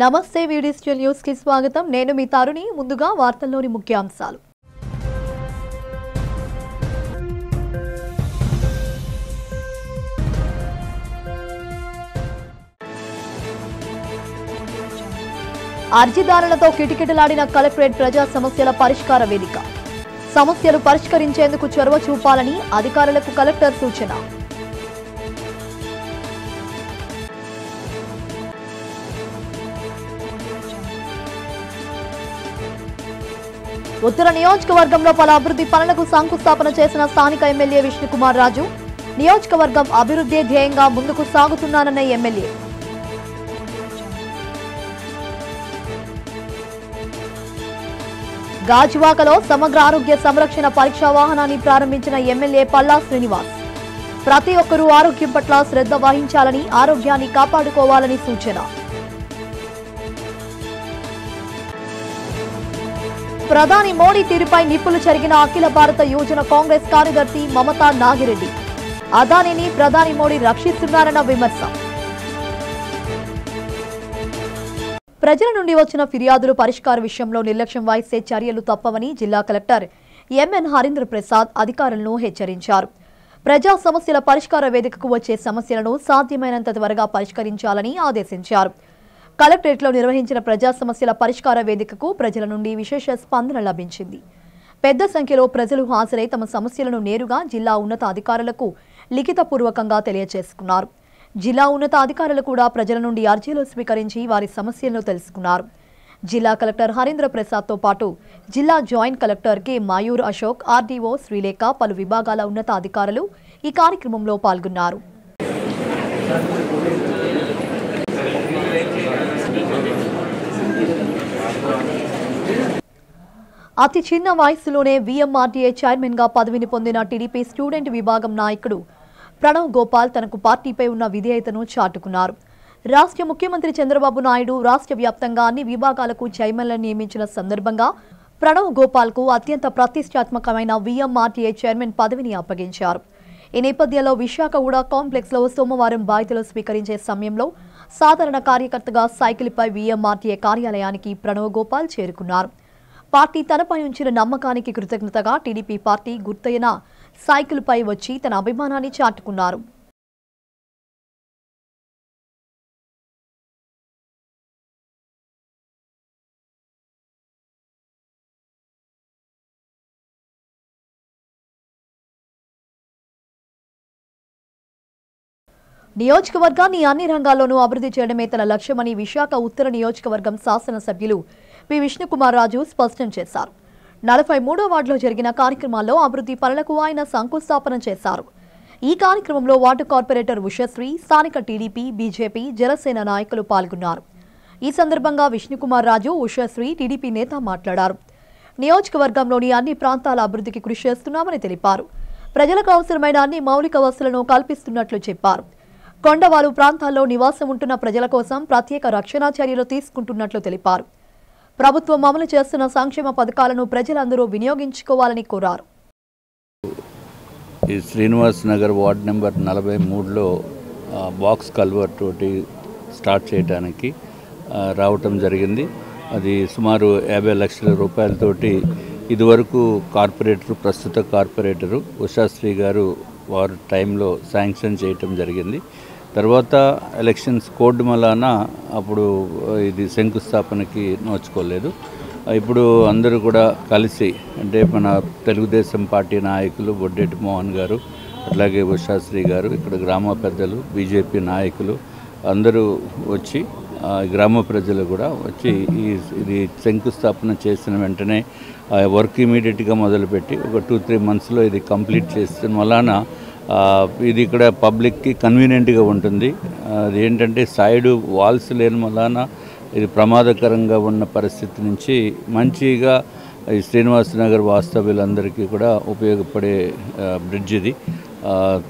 నమస్తే వీడియోస్టల్ న్యూస్ కి స్వాగతం. నేను మీ తారుని. ముందుగా వార్తల్లోని ముఖ్యాంశాలు. అర్జీదారులతో కిటకిటలాడిన కలెక్టరేట్ ప్రజా సమస్యల పరిష్కార వేదిక. సమస్యలు పరిష్కరించేందుకు చొరవ చూపాలని అధికారులకు కలెక్టర్ సూచన. ఉత్తర నియోజకవర్గంలో పలు అభివృద్ధి పనులకు శంకుస్థాపన చేసిన స్థానిక ఎమ్మెల్యే విష్ణుకుమార్ రాజు. నియోజకవర్గం అభివృద్ధి ధ్యేయంగా ముందుకు సాగుతున్నానన్న ఎమ్మెల్యే. గాజువాకలో సమగ్ర ఆరోగ్య సంరక్షణ పరీక్షా వాహనాన్ని ప్రారంభించిన ఎమ్మెల్యే పల్లా శ్రీనివాస్. ప్రతి ఒక్కరూ ఆరోగ్యం పట్ల శ్రద్ధ వహించాలని, ఆరోగ్యాన్ని కాపాడుకోవాలని సూచన. ప్రధాని మోడీ తీరుపై నిప్పులు చెరిగిన అఖిల భారత యువజన కాంగ్రెస్ కార్యదర్శి మమతా నాగిరెడ్డి. అదానిని ప్రధాని మోడీ రక్షిస్తున్నారన్న విమర్శ. ప్రజల నుండి వచ్చిన ఫిర్యాదులు పరిష్కార విషయంలో నిర్లక్ష్యం వహిస్తే చర్యలు తప్పవని జిల్లా కలెక్టర్ ఎంఎన్ హరీంద్ర ప్రసాద్ అధికారులను హెచ్చరించారు. ప్రజా సమస్యల పరిష్కార వేదికకు వచ్చే సమస్యలను సాధ్యమైనంత త్వరగా పరిష్కరించాలని ఆదేశించారు. కలెక్టరేట్లో నిర్వహించిన ప్రజా సమస్యల పరిష్కార వేదికకు ప్రజల నుండి విశేష స్పందన లభించింది. పెద్ద సంఖ్యలో ప్రజలు హాజరై తమ సమస్యలను నేరుగా జిల్లా ఉన్నతాధికారులకు లిఖితపూర్వకంగా తెలియజేసుకున్నారు. జిల్లా ఉన్నతాధికారులు కూడా ప్రజల నుండి అర్జీలు స్వీకరించి వారి సమస్యలను తెలుసుకున్నారు. జిల్లా కలెక్టర్ హరీంద్ర ప్రసాద్తో పాటు జిల్లా joint collector K Mayur Ashok, RDO Srilekha, పలు విభాగాల ఉన్నతాధికారులు ఈ కార్యక్రమంలో పాల్గొన్నారు. అతి చిన్న వయసులోనే వీఎంఆర్డీఏ చైర్మన్ గా పదవిని పొందిన టీడీపీ స్టూడెంట్ విభాగం నాయకుడు ప్రణవ్ గోపాల్ తనకు పార్టీపై ఉన్న విధేయతను చాటుకున్నారు. రాష్ట్ర ముఖ్యమంత్రి చంద్రబాబు నాయుడు రాష్ట్ర వ్యాప్తంగా అన్ని విభాగాలకు చైర్మన్లను నియమించిన సందర్భంగా ప్రణవ్ గోపాల్ కు అత్యంత ప్రతిష్టాత్మకమైన వీఎంఆర్డీఏ చైర్మన్ పదవిని అప్పగించారు. ఈ నేపథ్యంలో విశాఖ ఉడా కాంప్లెక్స్ లో సోమవారం బాధ్యతలు స్వీకరించే సమయంలో సాధారణ కార్యకర్తగా సైకిల్పై వీఎంఆర్డీఏ కార్యాలయానికి ప్రణవ్ గోపాల్ చేరుకున్నారు. పార్టీ తనపై ఉంచిన నమ్మకానికి కృతజ్ఞతగా టీడీపీ పార్టీ గుర్తైన సైకిల్పై వచ్చి తన అభిమానాన్ని చాటుకున్నారు. నియోజకవర్గాన్ని అన్ని రంగాల్లోనూ అభివృద్ధి చేయడమే తన లక్ష్యమని విశాఖ ఉత్తర నియోజకవర్గం శాసనసభ్యులు పి విష్ణుకుమార్ రాజు స్పష్టం చేశారు. 43వ వార్డులో జరిగిన కార్యక్రమాల్లో అభివృద్ధి పనులకు ఆయన శంకుస్థాపన చేశారు. ఈ కార్యక్రమంలో వార్డు కార్పొరేటర్ ఉషశ్రీ, స్థానిక టీడీపీ, బీజేపీ, జనసేన నాయకులు పాల్గొన్నారు. ఈ సందర్భంగా విష్ణుకుమార్ రాజు, ఉషశ్రీ, టీడీపీ నేత మాట్లాడారు. నియోజకవర్గంలోని అన్ని ప్రాంతాల అభివృద్ధికి కృషి చేస్తున్నామని తెలిపారు. ప్రజలకు అవసరమైన అన్ని మౌలిక వసతులను కల్పిస్తున్నట్లు చెప్పారు. కొండవాలు ప్రాంతాల్లో నివాసం ఉంటున్న ప్రజల కోసం ప్రత్యేక రక్షణ చర్యలు తీసుకుంటున్నట్లు తెలిపారు. ప్రభుత్వం అమలు చేస్తున్న సంక్షేమ పథకాలను ప్రజలందరూ వినియోగించుకోవాలని కోరారు. ఈ శ్రీనివాస్ నగర్ వార్డ్ నెంబర్ 43లో బాక్స్ కల్వర్ట్ తోటి స్టార్ట్ చేయడానికి రావటం జరిగింది. అది సుమారు 50 లక్షల రూపాయలతోటి ఇదివరకు ప్రస్తుత కార్పొరేటరు ఉషాశ్రీ గారు వారి టైంలో శాంక్షన్ చేయటం జరిగింది. తర్వాత ఎలక్షన్స్ కోడ్ మలాన అప్పుడు ఇది శంకుస్థాపనకి నోచుకోలేదు. ఇప్పుడు అందరూ కూడా కలిసి, అంటే మన తెలుగుదేశం పార్టీ నాయకులు బొడ్డెట్టి మోహన్ గారు, అట్లాగే ఉషాశ్రీ గారు, ఇక్కడ గ్రామ పెద్దలు, బీజేపీ నాయకులు అందరూ వచ్చి, గ్రామ ప్రజలు కూడా వచ్చి ఇది శంకుస్థాపన చేసిన వెంటనే వర్క్ ఇమీడియట్గా మొదలుపెట్టి ఒక 2-3 మంత్స్లో ఇది కంప్లీట్ చేసిన వలన ఇది ఇక్కడ పబ్లిక్కి కన్వీనియంట్గా ఉంటుంది. అది ఏంటంటే సైడు వాల్స్ లేని వలన ఇది ప్రమాదకరంగా ఉన్న పరిస్థితి నుంచి మంచిగా ఈ శ్రీనివాస్ నగర్ వాస్తవ్యులందరికీ కూడా ఉపయోగపడే బ్రిడ్జ్ ఇది.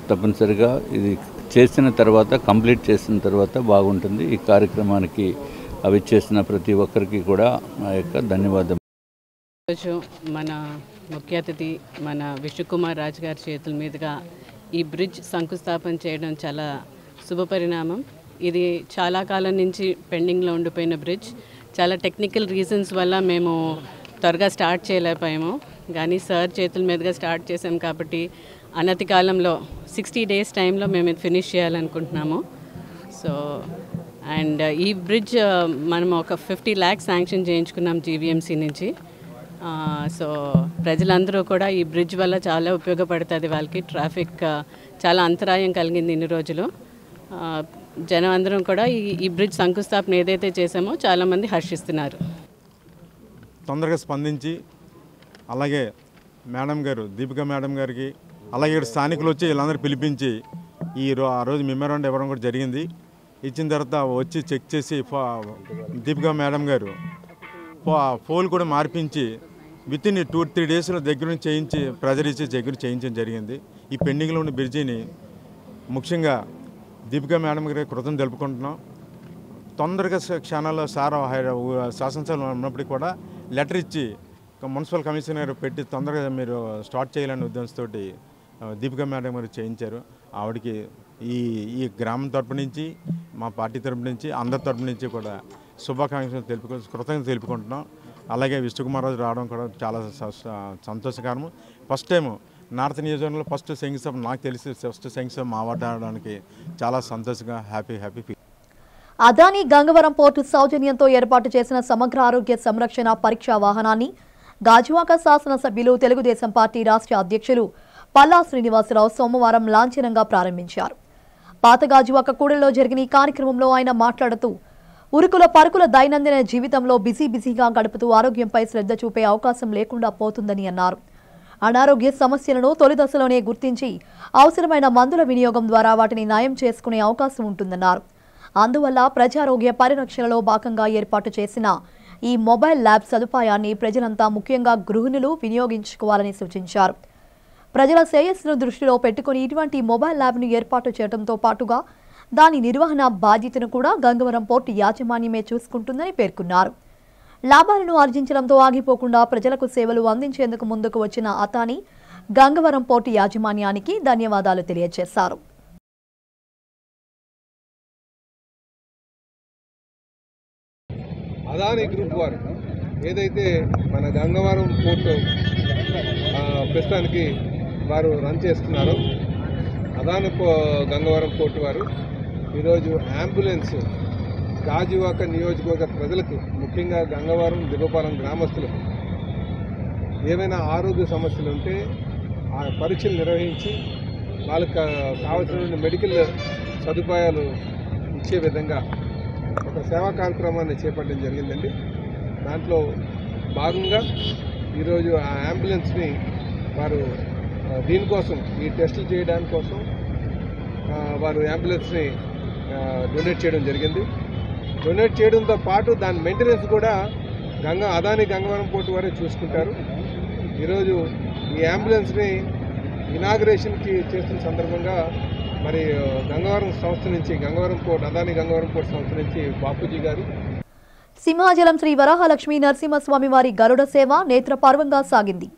తప్పనిసరిగా ఇది చేసిన తర్వాత, కంప్లీట్ చేసిన తర్వాత బాగుంటుంది. ఈ కార్యక్రమానికి అవి చేసిన ప్రతి ఒక్కరికి కూడా నా యొక్క ధన్యవాదాలు. ఈరోజు మన ముఖ్య అతిథి మన విష్ణుకుమార్ రాజు గారి చేతుల మీదుగా ఈ బ్రిడ్జ్ శంకుస్థాపన చేయడం చాలా శుభపరిణామం. ఇది చాలా కాలం నుంచి పెండింగ్లో ఉండిపోయిన బ్రిడ్జ్. చాలా టెక్నికల్ రీజన్స్ వల్ల మేము త్వరగా స్టార్ట్ చేయలేకపోయాము. కానీ సార్ చేతుల మీదుగా స్టార్ట్ చేసాం కాబట్టి అనతి కాలంలో 60 days టైంలో మేము ఇది ఫినిష్ చేయాలనుకుంటున్నాము. సో అండ్ ఈ బ్రిడ్జ్ మనం ఒక 50 lakhs శాంక్షన్ చేయించుకున్నాం జీవీఎంసీ నుంచి. సో ప్రజలందరూ కూడా ఈ బ్రిడ్జ్ వల్ల చాలా ఉపయోగపడుతుంది. వాళ్ళకి ట్రాఫిక్ చాలా అంతరాయం కలిగింది ఇన్ని రోజులు. జనం అందరం కూడా ఈ బ్రిడ్జ్ శంకుస్థాపన ఏదైతే చేసామో చాలామంది హర్షిస్తున్నారు. తొందరగా స్పందించి అలాగే మేడం గారు దీపిక మేడం గారికి అలాగే ఇక్కడ స్థానికులు వచ్చి వీళ్ళందరూ పిలిపించి ఆ రోజు మెమోరాండం ఇవ్వడం కూడా జరిగింది. ఇచ్చిన తర్వాత వచ్చి చెక్ చేసి దీపిక మేడం గారు పోల్ కూడా మార్పించి వితిన్ 2-3 days దగ్గర నుంచి చేయించి ప్రెజర్ ఇచ్చి దగ్గర చేయించడం జరిగింది. ఈ పెండింగ్లో ఉన్న బ్రిడ్జిని ముఖ్యంగా దీపిక మేడం గారి కృతజ్ఞతలు తెలుపుకుంటున్నాం. తొందరగా క్షణాల్లో శాసనసభలో ఉన్నప్పటికీ కూడా లెటర్ ఇచ్చి మున్సిపల్ కమిషనర్ పెట్టి తొందరగా మీరు స్టార్ట్ చేయాలనే ఉద్దేశంతో దీపిక మేడం గారు చేయించారు. ఆవిడకి ఈ గ్రామం తరపు నుంచి మా పార్టీ తరపు నుంచి అందరి తరపు నుంచి కూడా శుభాకాంక్షలు కృతజ్ఞతలు తెలుపుకుంటున్నాం. అలాగే విష్ణుకుమార్ రాజు రావడం కూడా చాలా సంతోషకరం. ఫస్ట్ టైం నార్త్ నియోజకవర్గంలో ఫస్ట్ శంకుస్థాపన నాకు తెలిసి ఫస్ట్ శంకుస్థాపన మా వార్డు ఆడడానికి చాలా సంతోషంగా happy feel. Adani Gangavaram port సౌజన్యంతో ఏర్పాటు చేసిన సమగ్ర ఆరోగ్య సంరక్షణ పరీక్షా వాహనాన్ని గాజువాక శాసనసభ్యులు తెలుగుదేశం పార్టీ రాష్ట్ర అధ్యక్షులు పల్లా శ్రీనివాసరావు సోమవారం లాంఛనంగా ప్రారంభించారు. పాత గాజువాక కూడలిలో జరిగిన ఈ కార్యక్రమంలో ఆయన మాట్లాడుతూ ఉరుకుల పరుకుల దైనందిన జీవితంలో బిజీగా గడుపుతూ ఆరోగ్యంపై శ్రద్ధ చూపే అవకాశం లేకుండా పోతుందని అన్నారు. అనారోగ్య సమస్యలను తొలి దశలోనే గుర్తించి అవసరమైన మందుల వినియోగం ద్వారా వాటిని నయం చేసుకునే అవకాశం ఉంటుందన్నారు. అందువల్ల ప్రజారోగ్య పరిరక్షణలో భాగంగా ఏర్పాటు చేసిన ఈ మొబైల్ ల్యాబ్ సదుపాయాన్ని ప్రజలంతా ముఖ్యంగా గృహిణులు వినియోగించుకోవాలని సూచించారు. ప్రజల శ్రేయస్సును దృష్టిలో పెట్టుకుని ఇటువంటి మొబైల్ ల్యాబ్ను ఏర్పాటు చేయడంతో పాటుగా దాని నిర్వహణ బాధ్యతను కూడా గంగవరం పోర్టు యాజమాన్యమే చూసుకుంటుందని పేర్కొన్నారు. లాభాలను ఆర్జించడంతో ఆగిపోకుండా ప్రజలకు సేవలు అందించేందుకు ముందుకు వచ్చిన అదానీ గంగవరం పోర్టు యాజమాన్యానికి ధన్యవాదాలు తెలియజేశారు. అదానీ గ్రూప్ వారు ఏదైతే మన గంగవరం పోర్టు ప్రస్తుతానికి వారు రన్ చేస్తున్నారో అదానీ గంగవరం పోర్టు వారు ఈరోజు అంబులెన్స్ గాజువాక నియోజకవర్గ ప్రజలకు ముఖ్యంగా గంగవరం దిగువపాలెం గ్రామస్తులకు ఏమైనా ఆరోగ్య సమస్యలు ఉంటే ఆ పరీక్షలు నిర్వహించి వాళ్ళకి కావాల్సిన మెడికల్ సదుపాయాలు ఇచ్చే విధంగా ఒక సేవా కార్యక్రమాన్ని చేపట్టడం జరిగిందండి. దాంట్లో భాగంగా ఈరోజు ఆ అంబులెన్స్ని వారు దీనికోసం ఈ టెస్టులు చేయడానికి కోసం వారు అంబులెన్స్ని డొనేట్ చేయడం జరిగింది. డొనేట్ చేయడంతో పాటు దాని మెయింటెనెన్స్ కూడా అదానీ గంగవరం పోర్టు వారే చూసుకుంటారు. ఈరోజు ఈ అంబులెన్స్ని ఇనాగ్రేషన్కి చేస్తున్న సందర్భంగా మరి గంగవరం సంస్థ నుంచి గంగవరం పోర్ట్ అదానీ గంగవరం పోర్ట్ సంస్థ నుంచి బాపూజీ గారు సింహాచలం శ్రీ వరాహలక్ష్మీ నరసింహస్వామి వారి గరుడ సేవ నేత్రపర్వంగా సాగింది.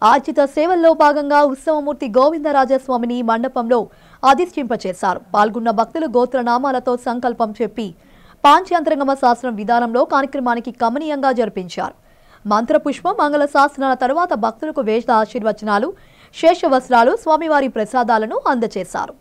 ఆర్జిత సేవల్లో భాగంగా ఉత్సవమూర్తి గోవిందరాజస్వామిని మండపంలో అధిష్ఠింపచేశారు. పాల్గొన్న భక్తులు గోత్రనామాలతో సంకల్పం చెప్పి పాంచాంతరంగమ శాస్త్రం విధానంలో కార్యక్రమానికి కమనీయంగా జరిపించారు. మంత్రపుష్పం మంగళ శాసనాల తరువాత భక్తులకు వేద ఆశీర్వచనాలు శేషవస్త్రాలు స్వామివారి ప్రసాదాలను అందజేశారు.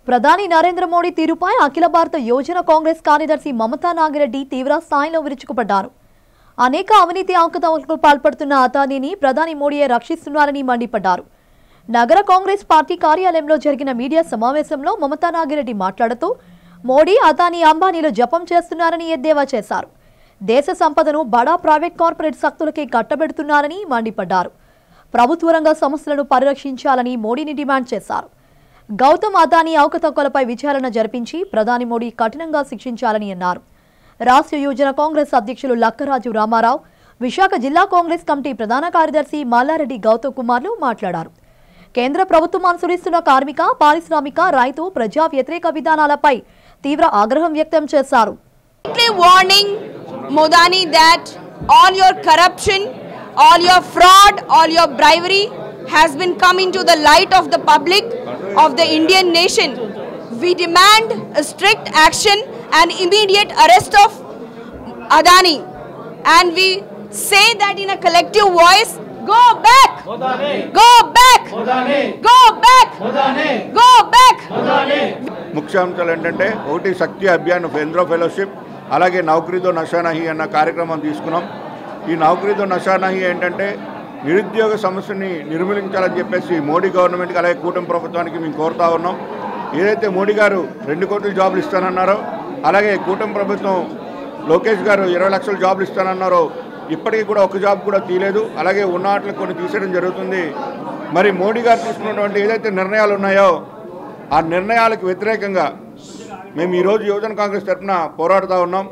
ప్రధాని నరేంద్ర మోడీ తీరుపై అఖిల భారత యోజన కాంగ్రెస్ కార్యదర్శి మమతా నాగిరెడ్డి తీవ్ర స్థాయిలో విరుచుకుపడ్డారు. అనేక అవినీతి అవకతవకలకు పాల్పడుతున్న అదానీని ప్రధాని మోడీయే రక్షిస్తున్నారని మండిపడ్డారు. నగర కాంగ్రెస్ పార్టీ కార్యాలయంలో జరిగిన మీడియా సమావేశంలో మమతా నాగిరెడ్డి మాట్లాడుతూ మోడీ అదానీ అంబానీలు జపం చేస్తున్నారని ఎద్దేవా చేశారు. దేశ సంపదను బడా ప్రైవేట్ కార్పొరేట్ శక్తులకే కట్టబెడుతున్నారని మండిపడ్డారు. ప్రభుత్వ రంగ సంస్థలను పరిరక్షించాలని మోడీని డిమాండ్ చేశారు. గౌతమ్ అదానీ అవకతవకలపై విచారణ జరిపించి ప్రధాని మోడీ కఠినంగా శిక్షించాలని అన్నారు. రాష్ట్ర యువజన కాంగ్రెస్ అధ్యక్షులు లక్కరాజు రామారావు, విశాఖ జిల్లా కాంగ్రెస్ కమిటీ ప్రధాన కార్యదర్శి మల్లారెడ్డి గౌతమ్ కుమార్లు మాట్లాడారు. కేంద్ర ప్రభుత్వం అనుసరిస్తున్న కార్మిక, పారిశ్రామిక, రైతు, ప్రజా వ్యతిరేక విధానాలపై తీవ్ర ఆగ్రహం వ్యక్తం చేశారు. Warning Modani that all your corruption, all your fraud, all your bribery has been coming to the light of the public of the Indian nation. We demand a strict action and immediate arrest of Adani, and we say that in a collective voice, go back, go back, go back, go back. ముఖ్యాంశాలు ఏంటంటే ఒకటి శక్తి అభియాన్ కేంద్ర fellowship, అలాగే నౌకరీతో నషానహి అన్న కార్యక్రమం తీసుకున్నాం. ఈ నౌకరీతో నషానహి ఏంటంటే నిరుద్యోగ సమస్యని నిర్మూలించాలని చెప్పేసి మోడీ గవర్నమెంట్కి అలాగే కూటమి ప్రభుత్వానికి మేము కోరుతా ఉన్నాం. ఏదైతే మోడీ గారు 2 కోట్ల జాబులు ఇస్తానన్నారో, అలాగే కూటమి ప్రభుత్వం లోకేష్ గారు 20 లక్షల జాబులు ఇస్తానన్నారో ఇప్పటికీ కూడా ఒక జాబ్ కూడా తీయలేదు. అలాగే ఉన్న వాటిని కొన్ని తీసేయడం జరుగుతుంది. మరి మోడీ గారు తీసుకున్నటువంటి ఏదైతే నిర్ణయాలు ఉన్నాయో ఆ నిర్ణయాలకు వ్యతిరేకంగా మేము ఈరోజు యువజన కాంగ్రెస్ తరఫున పోరాడుతూ ఉన్నాం.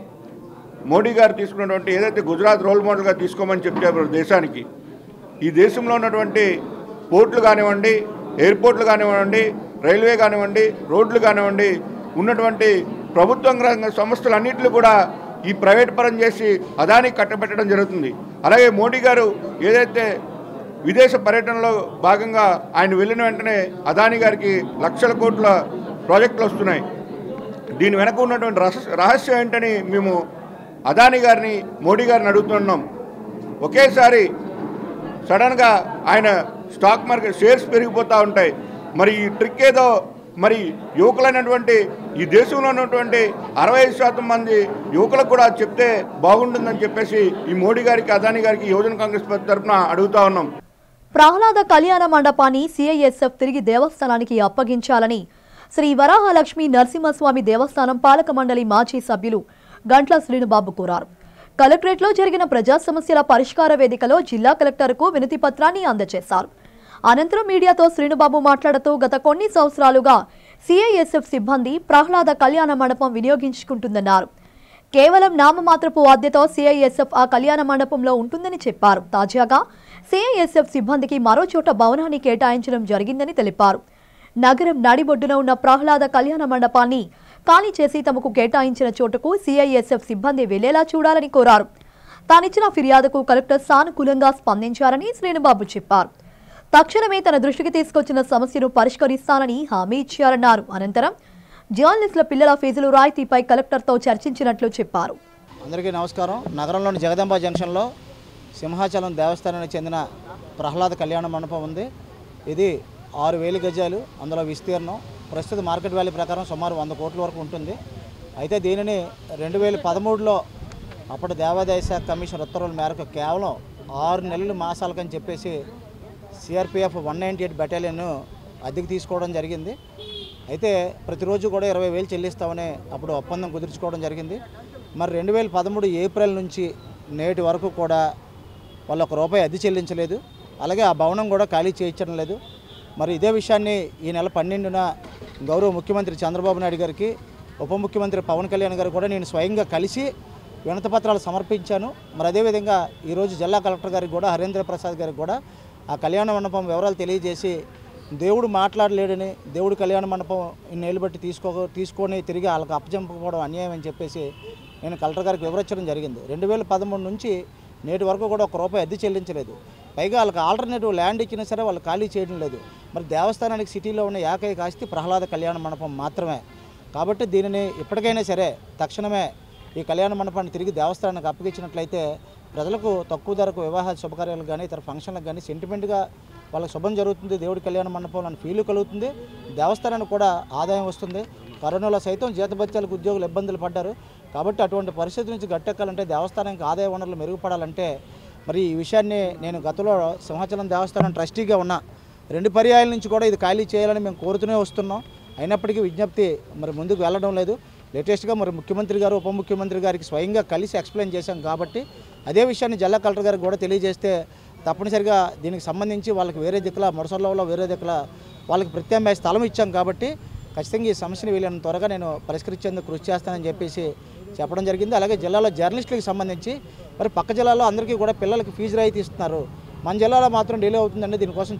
మోడీ గారు తీసుకున్నటువంటి ఏదైతే గుజరాత్ రోల్ మోడల్గా తీసుకోమని చెప్పారు దేశానికి, ఈ దేశంలో ఉన్నటువంటి పోర్టులు కానివ్వండి, ఎయిర్పోర్ట్లు కానివ్వండి, రైల్వే కానివ్వండి, రోడ్లు కానివ్వండి, ఉన్నటువంటి ప్రభుత్వ రంగ సంస్థలన్నింటినీ కూడా ఈ ప్రైవేట్ పరం చేసి అదానికి కట్టబెట్టడం జరుగుతుంది. అలాగే మోడీ గారు ఏదైతే విదేశ పర్యటనలో భాగంగా ఆయన వెళ్ళిన వెంటనే అదానీ గారికి లక్షల కోట్ల ప్రాజెక్టులు వస్తున్నాయి. దీని వెనక ఉన్నటువంటి రహస్యం ఏంటని మేము అదానీ గారిని, మోడీ గారిని అడుగుతున్నాం. ఒకేసారి సడన్గా ఆయన స్టాక్ మార్కెట్ షేర్స్ పెరిగిపోతూ ఉంటాయి. మరి ఈ ట్రిక్ ఏదో మరి యువకులైనటువంటి ఈ దేశంలో ఉన్నటువంటి 65% మంది యువకులకు కూడా చెప్తే బాగుంటుందని చెప్పేసి ఈ మోడీ గారికి, అదానీ గారికి యువజన కాంగ్రెస్ పార్టీ తరఫున అడుగుతా ఉన్నాం. ప్రహ్లాద కళ్యాణ మండపాన్ని సిఐఎస్ఎఫ్ తిరిగి దేవస్థానానికి అప్పగించాలని శ్రీ వరాహలక్ష్మి నరసింహస్వామి దేవస్థానం పాలక మండలి మాజీ సభ్యులు గంట్ల శ్రీనుబాబు కోరారు. కలెక్టరేట్లో జరిగిన ప్రజా సమస్యల పరిష్కార వేదికలో జిల్లా కలెక్టర్కు వినతి పత్రాన్ని అందజేశారు. అనంతరం మీడియాతో శ్రీనుబాబు మాట్లాడుతూ గత కొన్ని సంవత్సరాలుగా సిఐఎస్ఎఫ్ సిబ్బంది ప్రహ్లాద కళ్యాణ మండపం వినియోగించుకుంటుందన్నారు. కేవలం నామమాత్రపు అద్దెతో సిఐఎస్ఎఫ్ ఆ కళ్యాణ మండపంలో ఉంటుందని చెప్పారు. తాజాగా సిఐఎస్ఎఫ్ సిబ్బందికి మరో చోట భవనాన్ని కేటాయించడం జరిగిందని తెలిపారు. నగరం నడిబొడ్డున ఉన్న ప్రహ్లాద కళ్యాణ మండపాన్ని ఖాళీ చేసి తమకు కేటాయించిన చోటుకు సిఐఎస్ఎఫ్ సిబ్బంది వెళ్లేలా చూడాలని కోరారు. తానిచ్చిన ఫిర్యాదుకు కలెక్టర్ సానుకూలంగా స్పందించారని శ్రీనుబాబు చెప్పారు. తక్షణమే తన దృష్టికి తీసుకొచ్చిన సమస్యను పరిష్కరిస్తానని హామీ ఇచ్చారన్నారు. అనంతరం జర్నలిస్టుల పిల్లల ఫీజులు రాయితీపై కలెక్టర్తో చర్చించినట్లు చెప్పారు. అందరికీ నమస్కారం. నగరంలోని జగదంబ జంక్షన్లో సింహాచలం దేవస్థానానికి చెందిన ప్రహ్లాద కళ్యాణ మండపం ఉంది. ఇది 6,000 గజాలు, అందులో విస్తీర్ణం ప్రస్తుత మార్కెట్ వాల్యూ ప్రకారం సుమారు 100 కోట్ల వరకు ఉంటుంది. అయితే దీనిని 2013లో అప్పటి దేవాదాయ శాఖ కమిషన్ ఉత్తర్వుల మేరకు కేవలం 6 నెలలు మాసాలకని చెప్పేసి సిఆర్పిఎఫ్ 198 బెటాలియన్ అద్దెకి తీసుకోవడం జరిగింది. అయితే ప్రతిరోజు కూడా 20,000 చెల్లిస్తామని అప్పుడు ఒప్పందం కుదుర్చుకోవడం జరిగింది. మరి 2013 ఏప్రిల్ నుంచి నేటి వరకు కూడా వాళ్ళు ₹1 అద్దె చెల్లించలేదు. అలాగే ఆ భవనం కూడా ఖాళీ చేయించడం లేదు. మరి ఇదే విషయాన్ని ఈ నెల 12న గౌరవ ముఖ్యమంత్రి చంద్రబాబు నాయుడు గారికి, ఉప ముఖ్యమంత్రి పవన్ కళ్యాణ్ గారు కూడా నేను స్వయంగా కలిసి వినతిపత్రాలు సమర్పించాను. మరి అదేవిధంగా ఈరోజు జిల్లా కలెక్టర్ గారికి కూడా, హరేంద్ర ప్రసాద్ గారికి కూడా ఆ కళ్యాణ మండపం వివరాలు తెలియజేసి దేవుడు మాట్లాడలేడని, దేవుడు కళ్యాణ మండపం ఇన్నేళ్ళు బట్టి తీసుకొని తిరిగి వాళ్ళకి అప్పచెప్పకపోవడం అన్యాయం అని చెప్పేసి నేను కలెక్టర్ గారికి వివరించడం జరిగింది. 2013 నుంచి నేటి వరకు కూడా ₹1 అద్దె చెల్లించలేదు. పైగా వాళ్ళకి ఆల్టర్నేటివ్ ల్యాండ్ ఇచ్చినా సరే వాళ్ళు ఖాళీ చేయడం లేదు. మరి దేవస్థానానికి సిటీలో ఉన్న ఏకైక ఆస్తి ప్రహ్లాద కళ్యాణ మండపం మాత్రమే. కాబట్టి దీనిని ఇప్పటికైనా సరే తక్షణమే ఈ కళ్యాణ మండపాన్ని తిరిగి దేవస్థానానికి అప్పగించినట్లయితే ప్రజలకు తక్కువ ధరకు వివాహ శుభకార్యాలకు కానీ ఇతర ఫంక్షన్లకు కానీ సెంటిమెంట్గా వాళ్ళకి శుభం జరుగుతుంది, దేవుడి కళ్యాణ మండపంలో ఫీలు కలుగుతుంది, దేవస్థానానికి కూడా ఆదాయం వస్తుంది. కరోనాలో సైతం జీతభత్యాలకు ఉద్యోగులు ఇబ్బందులు పడ్డారు. కాబట్టి అటువంటి పరిస్థితి నుంచి గట్టెక్కాలంటే దేవస్థానానికి ఆదాయ వనరులు మెరుగుపడాలంటే మరి ఈ విషయాన్ని నేను గతంలో సింహాచలం దేవస్థానం ట్రస్టీగా ఉన్నా 2 పర్యాయాల నుంచి కూడా ఇది ఖాళీ చేయాలని మేము కోరుతూనే వస్తున్నాం. అయినప్పటికీ విజ్ఞప్తి మరి ముందుకు వెళ్ళడం లేదు. లేటెస్ట్గా మరి ముఖ్యమంత్రి గారు ఉప ముఖ్యమంత్రి గారికి స్వయంగా కలిసి ఎక్స్ప్లెయిన్ చేశాం కాబట్టి అదే విషయాన్ని జిల్లా కలెక్టర్ గారికి కూడా తెలియజేస్తే తప్పనిసరిగా దీనికి సంబంధించి వాళ్ళకి వేరే దిక్కుల మొడసల్లో వేరే దిక్కుల వాళ్ళకి ప్రత్యామ్నాయ స్థలం ఇచ్చాం కాబట్టి ఖచ్చితంగా ఈ సమస్యను వీళ్ళని త్వరగా నేను పరిష్కరించేందుకు కృషి చేస్తానని చెప్పేసి చెప్పడం జరిగింది. అలాగే జిల్లాలో జర్నలిస్టులకు సంబంధించి మరి పక్క జిల్లాలో అందరికీ కూడా పిల్లలకి ఫీజు రాయితీ ఇస్తున్నారు, మన జిల్లాలో మాత్రం డిలే అవుతుందండి. దీనికోసం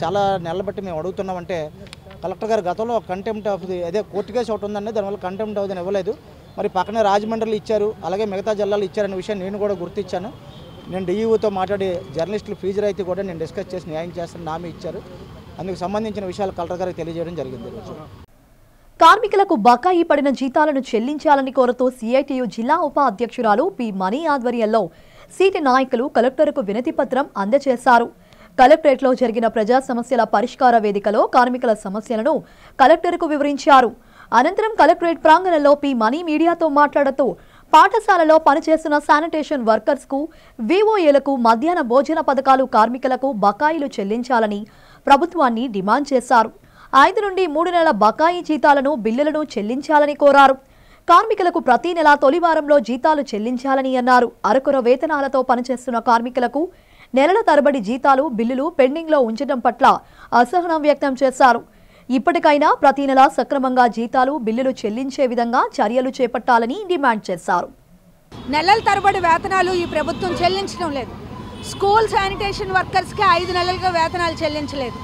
చాలా నెలల బట్టి మేము అడుగుతున్నామంటే కలెక్టర్ గారు గతంలో కంటెంప్ట్ ఆఫ్ ది అదే కోర్టు కేసు ఒకటి ఉందండి, దానివల్ల కంటెంప్ట్ అవుదని ఇవ్వలేదు. మరి పక్కనే రాజమండ్రిలో ఇచ్చారు, అలాగే మిగతా జిల్లాలు ఇచ్చారనే విషయం నేను కూడా గుర్తించాను. నేను డిఈఓతో మాట్లాడి జర్నలిస్టులు ఫీజు రాయితీ కూడా నేను డిస్కస్ చేసి న్యాయం చేస్తాను హామీ ఇచ్చారు. అందుకు సంబంధించిన విషయాలు కలెక్టర్ గారికి తెలియజేయడం జరిగింది. కార్మికులకు బకాయి పడిన జీతాలను చెల్లించాలని కోరుతూ సిఐటియు జిల్లా ఉప అధ్యక్షురాలు పి మణి ఆధ్వర్యంలో సీటి నాయకులు కలెక్టర్కు వినతి పత్రం అందజేశారు. కలెక్టరేట్లో జరిగిన ప్రజా సమస్యల పరిష్కార వేదికలో కార్మికుల సమస్యలను కలెక్టర్కు వివరించారు. అనంతరం కలెక్టరేట్ ప్రాంగణంలో పి మణి మీడియాతో మాట్లాడుతూ పాఠశాలలో పనిచేస్తున్న శానిటేషన్ వర్కర్స్కు, విఓఏలకు మధ్యాహ్న భోజన పథకాలు కార్మికులకు బకాయిలు చెల్లించాలని ప్రభుత్వాన్ని డిమాండ్ చేశారు. 5 నుండి 3 నెలల బకాయి జీతాలను బిల్లులను చెల్లించాలని కోరారు. కార్మికులకు ప్రతి నెల తొలి వారంలో జీతాలు చెల్లించాలని అన్నారు. అరకొర వేతనాలతో పనిచేస్తున్న కార్మికులకు నెలల తరబడి జీతాలు బిల్లులు పెండింగ్లో ఉంచడం పట్ల అసహనం వ్యక్తం చేశారు. ఇప్పటికైనా ప్రతి నెల సక్రమంగా జీతాలు బిల్లులు చెల్లించే విధంగా చర్యలు చేపట్టాలని డిమాండ్ చేశారు. నెలల తరబడి వేతనాలు ఈ ప్రభుత్వం చెల్లించడం లేదు. స్కూల్ శానిటేషన్ వర్కర్స్కి 5 నెలలుగా వేతనాలు చెల్లించలేదు.